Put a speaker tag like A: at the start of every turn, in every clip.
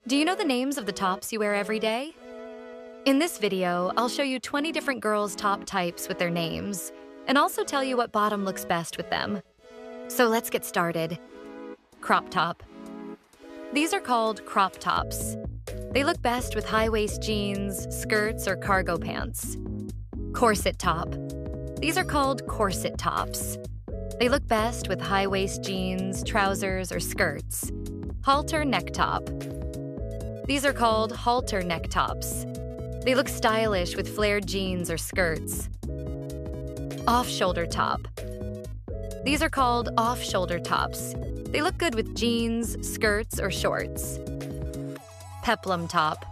A: Do you know the names of the tops you wear every day? In this video, I'll show you 20 different girls' top types with their names, and also tell you what bottom looks best with them. So let's get started. Crop top. These are called crop tops. They look best with high-waist jeans, skirts, or cargo pants. Corset top. These are called corset tops. They look best with high-waist jeans, trousers, or skirts. Halter neck top. These are called halter neck tops. They look stylish with flared jeans or skirts. Off-shoulder top. These are called off-shoulder tops. They look good with jeans, skirts, or shorts. Peplum top.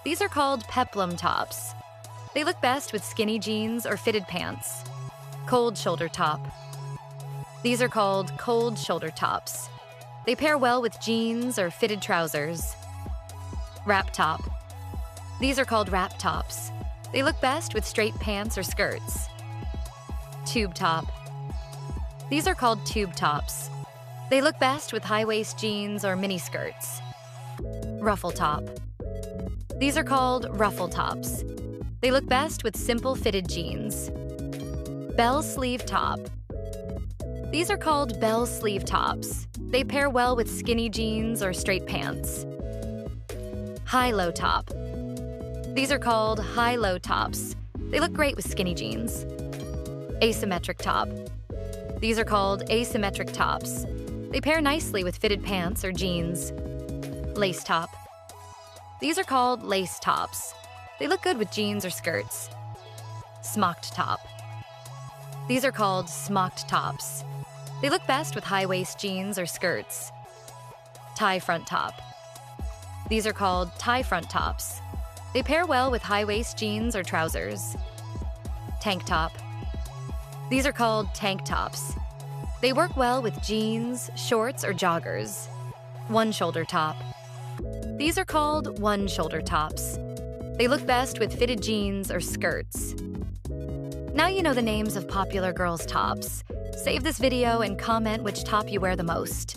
A: These are called peplum tops. They look best with skinny jeans or fitted pants. Cold shoulder top. These are called cold shoulder tops. They pair well with jeans or fitted trousers. Wrap top. These are called wrap tops. They look best with straight pants or skirts. Tube top. These are called tube tops. They look best with high-waist jeans or mini skirts. Ruffle top. These are called ruffle tops. They look best with simple fitted jeans. Bell sleeve top. These are called bell sleeve tops. They pair well with skinny jeans or straight pants. High-low top. These are called high-low tops. They look great with skinny jeans. Asymmetric top. These are called asymmetric tops. They pair nicely with fitted pants or jeans. Lace top. These are called lace tops. They look good with jeans or skirts. Smocked top. These are called smocked tops. They look best with high-waist jeans or skirts. Tie front top. These are called tie front tops. They pair well with high-waist jeans or trousers. Tank top. These are called tank tops. They work well with jeans, shorts, or joggers. One-shoulder top. These are called one-shoulder tops. They look best with fitted jeans or skirts. Now you know the names of popular girls' tops. Save this video and comment which top you wear the most.